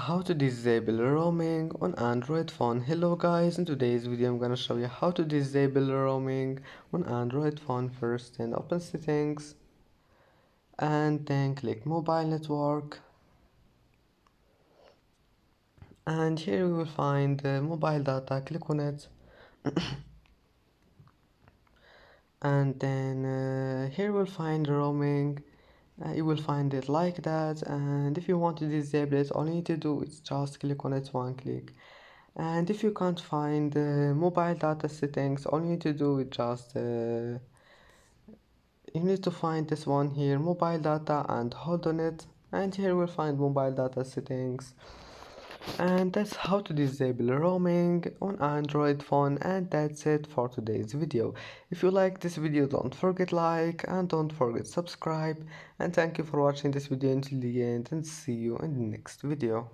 How to disable roaming on Android phone. Hello guys, in today's video I'm gonna show you how to disable roaming on Android phone. First, then open settings and then click mobile network, and here you will find mobile data. Click on it and then here you will find roaming. You will find it like that, and if you want to disable it, all you need to do is just click on it one click. And if you can't find mobile data settings, all you need to do is just you need to find this one here, mobile data, and hold on it, and here we'll find mobile data settings. And that's how to disable roaming on Android phone, and that's it for today's video. If you like this video, don't forget like and don't forget subscribe, and thank you for watching this video until the end, and see you in the next video.